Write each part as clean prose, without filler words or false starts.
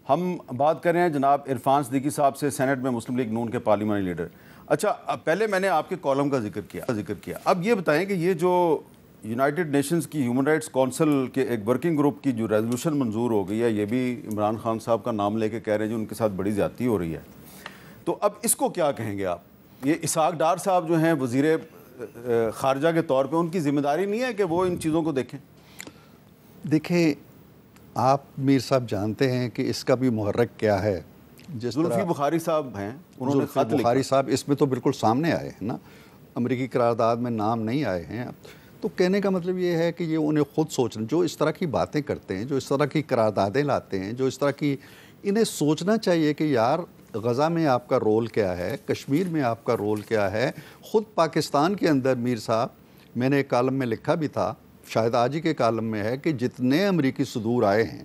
ہم بات کر رہے ہیں جناب عرفان صدیقی صاحب سے، سینٹ میں مسلم لیگ نون کے پارلیمانی لیڈر۔ اچھا، پہلے میں نے آپ کے کالم کا ذکر کیا، اب یہ بتائیں کہ یہ جو یونائٹڈ نیشنز کی ہیومن رائٹس کونسل کے ایک ورکنگ گروپ کی جو ریزولوشن منظور ہو گئی ہے، یہ بھی عمران خان صاحب کا نام لے کے کہہ رہے ہیں جو ان کے ساتھ بڑی زیادتی ہو رہی ہے، تو اب اس کو کیا کہیں گے آپ؟ یہ اسحاق ڈار صاحب جو ہیں وزیر خارجہ کے طور پہ، ان کی ذمہ داری نہیں ہے کہ وہ ان چیزوں کو دیکھیں؟ دیکھیں، آپ میر صاحب جانتے ہیں کہ اس کا بھی محرک کیا ہے۔ زلفی بخاری صاحب ہیں، انہوں نے خط لکھا۔ بخاری صاحب اس میں تو بالکل سامنے آئے ہیں نا، امریکی قرارداد میں نام نہیں آئے ہیں، تو کہنے کا مطلب یہ ہے کہ یہ انہیں خود سوچنا، جو اس طرح کی باتیں کرتے ہیں، جو اس طرح کی قراردادیں لاتے ہیں، جو اس طرح کی، انہیں سوچنا چاہیے کہ یار غزہ میں آپ کا رول کیا ہے، کشمیر میں آپ کا رول کیا ہے۔ خود پاکستان کے اندر میر صاحب، میں نے ایک کالم میں لکھا بھی تھا، شاید آج ہی کے کالم میں ہے، کہ جتنے امریکی صدور آئے ہیں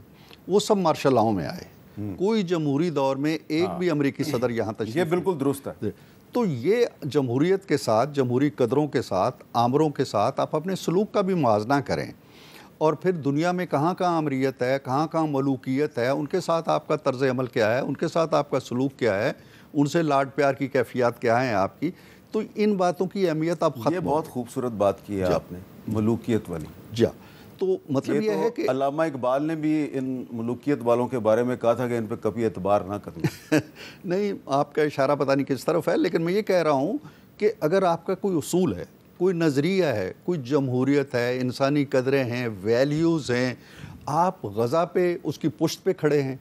وہ سب مارشل لاؤ میں آئے، کوئی جمہوری دور میں ایک بھی امریکی صدر یہاں تشریف، یہ بالکل درست ہے۔ تو یہ جمہوریت کے ساتھ، جمہوری قدروں کے ساتھ، آمروں کے ساتھ آپ اپنے سلوک کا بھی موازنہ کریں، اور پھر دنیا میں کہاں کہاں امریت ہے، کہاں کہاں ملوکیت ہے، ان کے ساتھ آپ کا طرز عمل کیا ہے، ان کے ساتھ آپ کا سلوک کیا ہے، ان سے لاڈ پیار کی کیفیات کیا ہیں آپ کی، تو ان باتوں کی اہمیت آپ ختم۔ یہ بہت خوبصورت بات کی ہے آپ نے، ملوکیت والی۔ جی، تو مطلب یہ ہے کہ علامہ اقبال نے بھی ان ملوکیت والوں کے بارے میں کہا تھا کہ ان پہ کبھی اعتبار نہ کرنا۔ نہیں، آپ کا اشارہ پتہ نہیں کس طرف ہے، لیکن میں یہ کہہ رہا ہوں کہ اگر آپ کا کوئی اصول ہے، کوئی نظریہ ہے، کوئی جمہوریت ہے، انسانی قدریں ہیں، ویلیوز ہیں، آپ غزہ پہ اس کی پشت پہ کھڑے ہیں،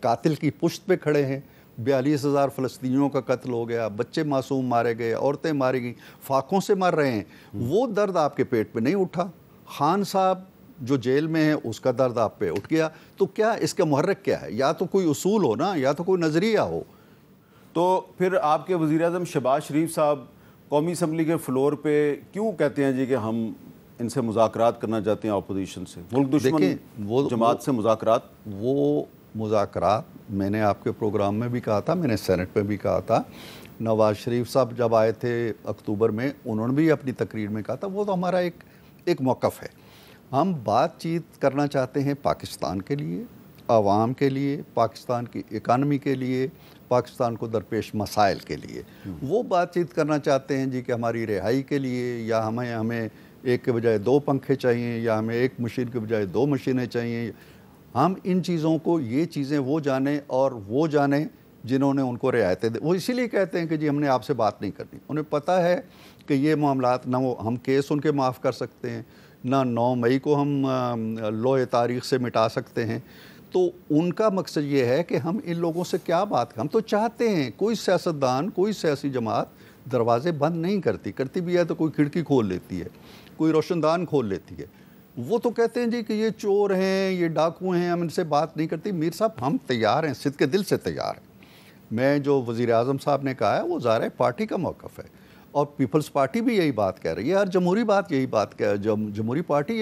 قاتل کی پشت پہ کھڑے ہیں، 42,000 فلسطینیوں کا قتل ہو گیا، بچے معصوم مارے گئے، عورتیں ماری گئیں، فاقوں سے مر رہے ہیں، وہ درد آپ کے پیٹ پہ نہیں اٹھا۔ خان صاحب جو جیل میں ہیں، اس کا درد آپ پہ اٹھ گیا، تو کیا اس کا محرک کیا ہے؟ یا تو کوئی اصول ہو نا، یا تو کوئی نظریہ ہو۔ تو پھر آپ کے وزیر اعظم شہباز شریف صاحب قومی اسمبلی کے فلور پہ کیوں کہتے ہیں جی کہ ہم ان سے مذاکرات کرنا چاہتے ہیں، اپوزیشن سے، ملک دشمن جماعت سے مذاکرات؟ وہ مذاکرات میں نے آپ کے پروگرام میں بھی کہا تھا، میں نے سینٹ میں بھی کہا تھا، نواز شریف صاحب جب آئے تھے اکتوبر میں، انہوں نے بھی اپنی تقریر میں کہا تھا، وہ تو ہمارا ایک موقف ہے۔ ہم بات چیت کرنا چاہتے ہیں پاکستان کے لیے، عوام کے لیے، پاکستان کی اکانومی کے لیے، پاکستان کو درپیش مسائل کے لیے۔ وہ بات چیت کرنا چاہتے ہیں جی کہ ہماری رہائی کے لیے، یا ہمیں ایک کے بجائے 2 پنکھے چاہیے، یا ہمیں 1 مشین کے بجائے 2 مشینیں چاہیے۔ ہم ان چیزوں کو، یہ چیزیں وہ جانیں، اور وہ جانیں جنہوں نے ان کو رعایتیں دیں۔ وہ اسی لیے کہتے ہیں کہ جی ہم نے آپ سے بات نہیں کرنی۔ انہیں پتہ ہے کہ یہ معاملات، نہ ہم کیس ان کے معاف کر سکتے ہیں، نہ 9 مئی کو ہم لوح تاریخ سے مٹا سکتے ہیں۔ تو ان کا مقصد یہ ہے کہ ہم ان لوگوں سے کیا بات کریں۔ ہم تو چاہتے ہیں، کوئی سیاستدان، کوئی سیاسی جماعت دروازے بند نہیں کرتی بھی ہے تو کوئی کھڑکی کھول لیتی ہے، کوئی روشن دان کھول لیتی ہے۔ وہ تو کہتے ہیں جی کہ یہ چور ہیں، یہ ڈاکو ہیں، ہم ان سے بات نہیں کرتی۔ میر صاحب، ہم تیار ہیں، صدق دل سے تیار ہیں۔ میں جو وزیر اعظم صاحب نے کہا ہے وہ ظاہر ہے پارٹی کا موقف ہے، اور پیپلز پارٹی بھی یہی بات کہہ رہی ہے، ہر جمہوری پارٹی یہی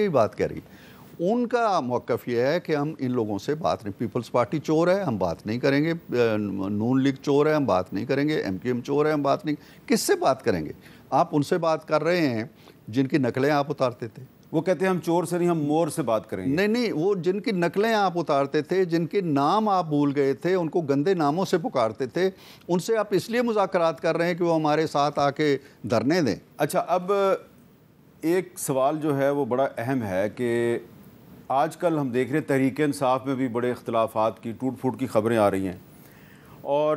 بات کہہ رہی ہے۔ ان کا موقف یہ ہے کہ ہم ان لوگوں سے بات نہیں، پیپلز پارٹی چور ہے، ہم بات نہیں کریں گے، نون لیگ چور ہے، ہم بات نہیں کریں گے، MQM چور ہے، ہم بات نہیں، کس سے بات کریں گے؟ آپ ان سے بات کر رہے ہیں جن کی نقلیں آپ اتارتے تھے۔ وہ کہتے ہیں ہم چور سے نہیں، ہم مور سے بات کریں گے۔ نہیں، وہ جن کی نقلیں آپ اتارتے تھے، جن کے نام آپ بھول گئے تھے، ان کو گندے ناموں سے پکارتے تھے، ان سے آپ اس لیے مذاکرات کر رہے ہیں کہ وہ ہمارے ساتھ آ کے دھرنے دیں۔ اچھا، اب ایک سوال جو ہے وہ بڑا اہم ہے کہ آج کل ہم دیکھ رہے ہیں تحریک انصاف میں بھی بڑے اختلافات کی، ٹوٹ پھوٹ کی خبریں آ رہی ہیں، اور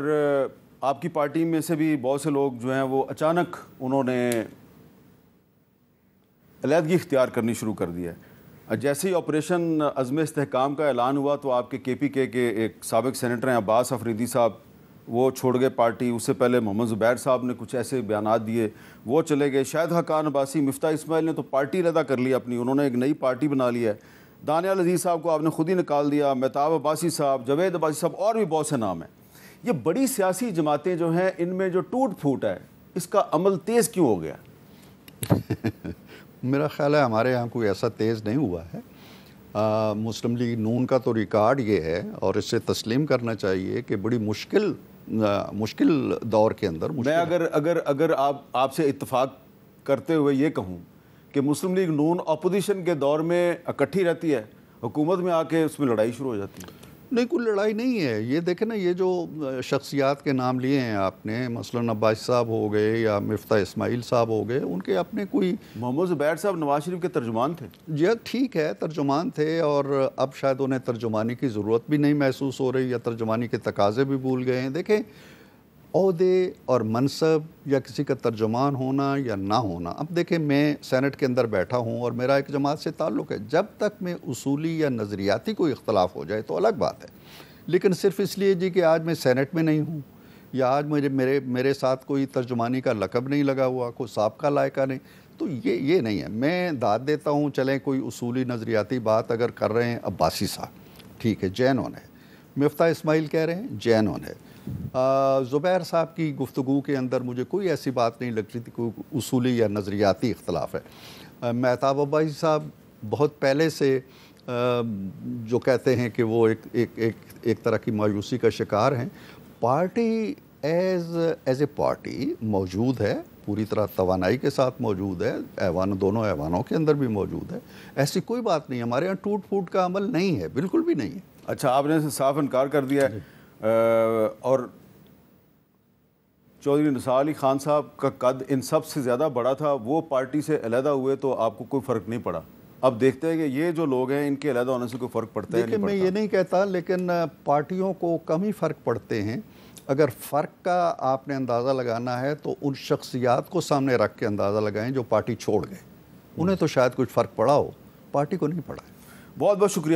آپ کی پارٹی میں سے بھی بہت سے لوگ جو ہیں وہ اچانک انہوں نے علیحدگی اختیار کرنی شروع کر دی ہے۔ جیسے ہی آپریشن عزم استحکام کا اعلان ہوا تو آپ کے KPK کے ایک سابق سینیٹر ہیں عباس افریدی صاحب، وہ چھوڑ گئے پارٹی۔ اس سے پہلے محمد زبیر صاحب نے کچھ ایسے بیانات دیے، وہ چلے گئے۔ شاہد حقان عباسی، مفتاح اسماعیل نے تو پارٹی علیحدہ کر لی اپنی، انہوں نے ایک نئی پارٹی بنا لی ہے۔ دانیال عزیز صاحب کو آپ نے خود ہی نکال دیا، مہتاب عباسی صاحب، جاوید عباسی صاحب، اور بھی بہت سے نام ہیں۔ یہ بڑی سیاسی جماعتیں جو ہیں، ان میں جو ٹوٹ پھوٹ ہے، اس کا عمل تیز کیوں ہو گیا؟ میرا خیال ہے ہمارے یہاں کوئی ایسا تیز نہیں ہوا ہے۔ مسلم لیگ نون کا تو ریکارڈ یہ ہے، اور اس سے تسلیم کرنا چاہیے کہ بڑی مشکل دور کے اندر میں اگر آپ سے اتفاق کرتے ہوئے یہ کہوں کہ مسلم لیگ نون اپوزیشن کے دور میں اکٹھی رہتی ہے، حکومت میں آ کے اس میں لڑائی شروع ہو جاتی ہے۔ نہیں، کوئی لڑائی نہیں ہے. یہ دیکھیں نا، یہ جو شخصیات کے نام لیے ہیں آپ نے، مثلاً عباس صاحب ہو گئے یا مفتاح اسماعیل صاحب ہو گئے، ان کے اپنے کوئی محمد زبیر صاحب نواز شریف کے ترجمان تھے. جی ٹھیک ہے، ترجمان تھے، اور اب شاید انہیں ترجمانی کی ضرورت بھی نہیں محسوس ہو رہی، یا ترجمانی کے تقاضے بھی بھول گئے ہیں. دیکھیں، عہدے اور منصب یا کسی کا ترجمان ہونا یا نہ ہونا، اب دیکھیں میں سینٹ کے اندر بیٹھا ہوں اور میرا ایک جماعت سے تعلق ہے، جب تک میں اصولی یا نظریاتی کوئی اختلاف ہو جائے تو الگ بات ہے. لیکن صرف اس لیے جی کہ آج میں سینٹ میں نہیں ہوں، یا آج میرے ساتھ کوئی ترجمانی کا لقب نہیں لگا ہوا، کوئی سابقہ لائقہ نہیں، تو یہ نہیں ہے. میں داد دیتا ہوں، چلیں کوئی اصولی نظریاتی بات اگر کر رہے ہیں عباسی صاحب، ٹھیک ہے، جینون ہے. مفتاح اسماعیل کہہ رہے ہیں، جینون ہے. زبیر صاحب کی گفتگو کے اندر مجھے کوئی ایسی بات نہیں لگتی تھی کوئی اصولی یا نظریاتی اختلاف ہے. مہتاب عباسی صاحب بہت پہلے سے جو کہتے ہیں کہ وہ ایک طرح کی مایوسی کا شکار ہیں. پارٹی ایز اے پارٹی موجود ہے، پوری طرح توانائی کے ساتھ موجود ہے، دونوں ایوانوں کے اندر بھی موجود ہے. ایسی کوئی بات نہیں، ہمارے یہاں ٹوٹ پھوٹ کا عمل نہیں ہے، بالکل بھی نہیں ہے. اچھا، آپ نے صاف انکار کر دیا ہے. اور چودھری نثار علی خان صاحب کا قد ان سب سے زیادہ بڑا تھا، وہ پارٹی سے علیحدہ ہوئے تو آپ کو کوئی فرق نہیں پڑا. اب دیکھتے ہیں کہ یہ جو لوگ ہیں ان کے علیحدہ ہونے سے کوئی فرق پڑتا ہے نہیں پڑتا. میں یہ نہیں کہتا، لیکن پارٹیوں کو کم ہی فرق پڑتے ہیں. اگر فرق کا آپ نے اندازہ لگانا ہے تو ان شخصیات کو سامنے رکھ کے اندازہ لگائیں جو پارٹی چھوڑ گئے. انہیں تو شاید کچھ فرق پڑا ہو، پارٹی کو نہیں پڑا ہے. بہت بہت شکریہ.